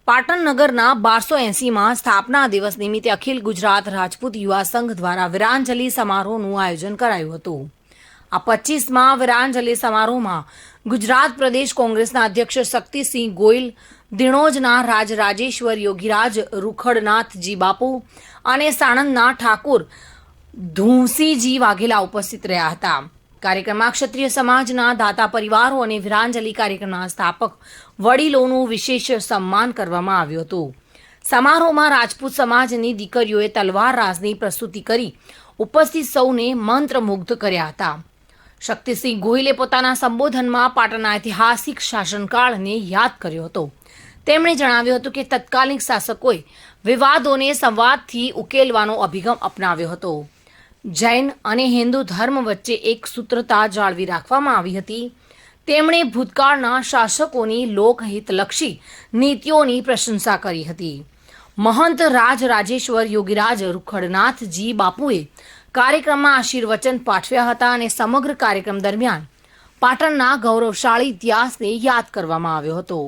પાટણ નગરના 1280માં સ્થાપના દિવસ નિમિત્તે અખિલ ગુજરાત રાજપૂત યુવા સંઘ દ્વારા વીરાંજલિ સમારોહનું આયોજન કરાયું હતું। આ 25માં વીરાંજલિ સમારોહમાં ગુજરાત પ્રદેશ કોંગ્રેસના અધ્યક્ષ શક્તિસિંહ ગોહિલ, દિણોજના રાજરાજેશ્વર યોગીરાજ રૂખડનાથજી બાપુ અને સાણંદના ઠાકુર ધુંસીજી વાઘેલા ઉપસ્થિત રહ્યા હતા। કાર્યક્રમમાં ક્ષત્રિય સમાજના દાતા પરિવારો અને વીરાંજલિ કાર્યક્રમના સ્થાપક વડીલોનું વિશેષ સન્માન કરવામાં આવ્યું હતું। સમારોહમાં રાજપૂત સમાજની દીકરીઓએ તલવાર રાજની પ્રસ્તુતિ કરી ઉપસ્થિત સૌને મંત્રમુગ્ધ કર્યા હતા। શક્તિસિંહ ગોહિલે પોતાના સંબોધનમાં પાટણના ઐતિહાસિક શાસનકાળને યાદ કર્યો હતો। તેમણે જણાવ્યું હતું કે તત્કાલીન શાસકોએ વિવાદોને સંવાદથી ઉકેલવાનો અભિગમ અપનાવ્યો હતો। જૈન અને હિન્દુ ધર્મ વચ્ચે એક સૂત્રતા જાળવી રાખવામાં આવી હતી। તેમણે ભૂતકાળના શાસકોની લોકહિતલક્ષી નીતિઓની પ્રશંસા કરી હતી। મહંત રાજરાજેશ્વર યોગીરાજ રૂખડનાથજી બાપુએ કાર્યક્રમમાં આશીર્વચન પાઠવ્યા હતા અને સમગ્ર કાર્યક્રમ દરમિયાન પાટણના ગૌરવશાળી ઇતિહાસને યાદ કરવામાં આવ્યો હતો।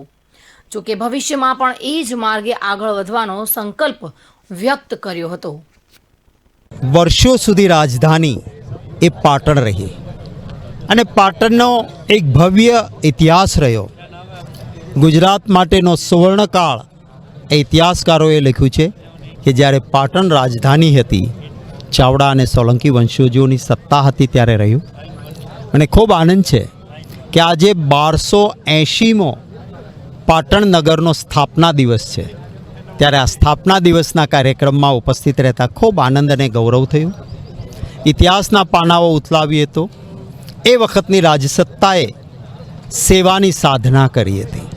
જોકે ભવિષ્યમાં પણ એ જ માર્ગે આગળ વધવાનો સંકલ્પ વ્યક્ત કર્યો હતો। વર્ષો સુધી રાજધાની એ પાટણ રહી અને પાટણનો એક ભવ્ય ઇતિહાસ રહ્યો। ગુજરાત માટેનો સુવર્ણકાળ એ ઇતિહાસકારોએ લખ્યું છે કે જ્યારે પાટણ રાજધાની હતી, ચાવડા અને સોલંકી વંશજોની સત્તા હતી ત્યારે રહ્યું। અને ખૂબ આનંદ છે કે આજે 1280મો પાટણ નગરનો સ્થાપના દિવસ છે, ત્યારે આ સ્થાપના દિવસના કાર્યક્રમમાં ઉપસ્થિત રહેતા ખૂબ આનંદ અને ગૌરવ થયું। ઇતિહાસના પાનાઓ ઉથલાવીએ તો એ વખતની રાજસત્તાએ સેવાની સાધના કરી હતી।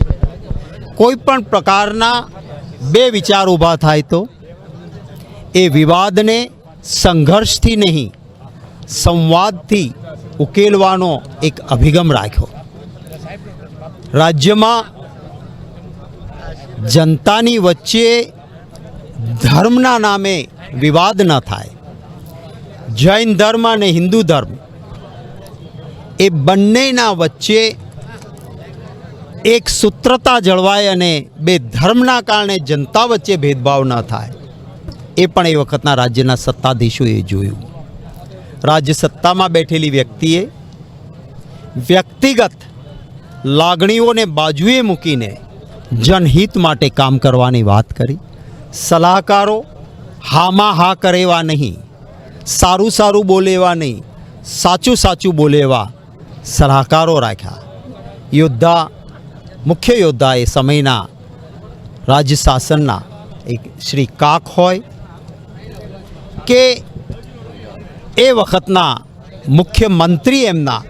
કોઈ પણ પ્રકારના બે વિચાર ઊભા થાય તો એ વિવાદને સંઘર્ષથી નહીં, સંવાદથી ઉકેલવાનો એક અભિગમ રાખ્યો। રાજ્યમાં જનતાની વચ્ચે ધર્મના નામે વિવાદ ન થાય। જૈન ધર્મ અને હિન્દુ ધર્મ એ બંનેના વચ્ચે એક સૂત્રતા જળવાય અને બે ધર્મના કારણે જનતા વચ્ચે ભેદભાવ ન થાય, એ પણ એ વખતના રાજ્યના સત્તાધીશોએ જોયું। રાજ્ય સત્તામાં બેઠેલી વ્યક્તિએ વ્યક્તિગત લાગણીઓને બાજુએ મૂકીને જનહિત માટે કામ કરવાની વાત કરી। સલાહકારો હામાં હા કરે એવા નહીં, સારું સારું બોલે એવા નહીં, સાચું સાચું બોલે એવા સલાહકારો રાખ્યા। યોદ્ધા, મુખ્ય યોદ્ધા એ સમયના રાજ્ય શાસનના એક શ્રી કાક હોય કે એ વખતના મુખ્યમંત્રી એમના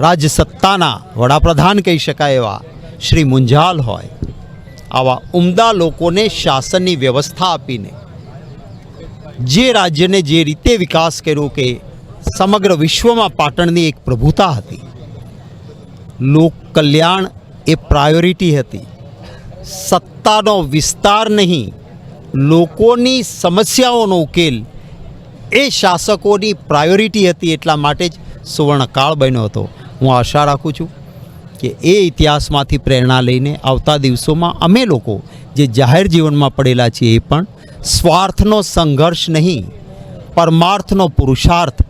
રાજ્ય સત્તાના વડાપ્રધાન કહી શકાય એવા શ્રી મુંજાલ હોય, આવા ઉમદા લોકોને શાસનની વ્યવસ્થા આપીને જે રાજ્યને જે રીતે વિકાસ કર્યો કે સમગ્ર વિશ્વમાં પાટણની એક પ્રભુતા હતી। લોક કલ્યાણ એ પ્રાયોરિટી હતી, સત્તાનો વિસ્તાર નહીં, લોકોની સમસ્યાઓનો ઉકેલ એ શાસકોની પ્રાયોરિટી હતી। એટલા માટે જ સુવર્ણકાળ બન્યો હતો। હું આશા રાખું છું કે એ ઇતિહાસમાંથી પ્રેરણા લઈને આવતા દિવસોમાં અમે લોકો જે જાહેર જીવનમાં પડેલા છીએ એ પણ સ્વાર્થનો સંઘર્ષ નહીં, પરમાર્થનો પુરુષાર્થ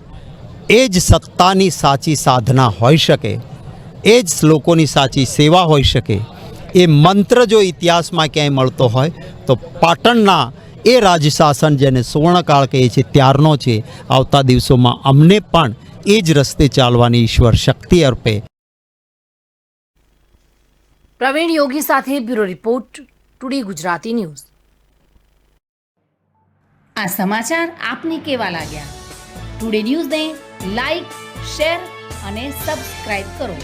એ જ સત્તાની સાચી સાધના હોઈ શકે, એ જ લોકોની સાચી સેવા હોઈ શકે। એ મંત્ર જો ઇતિહાસમાં ક્યાંય મળતો હોય તો પાટણના એ રાજશાસન જેને સુવર્ણકાળ કહીએ છીએ ત્યારનો છે। આવતા દિવસોમાં અમને પણ એ જ રસ્તે ચાલવાની ઈશ્વર શક્તિ અર્પે। પ્રવીણ યોગી સાથે bureau report, today Gujarati news. આ સમાચાર આપને કેવા લાગ્યા? ટુડે ન્યૂઝને લાઈક, શેર અને સબસ્ક્રાઇબ કરો।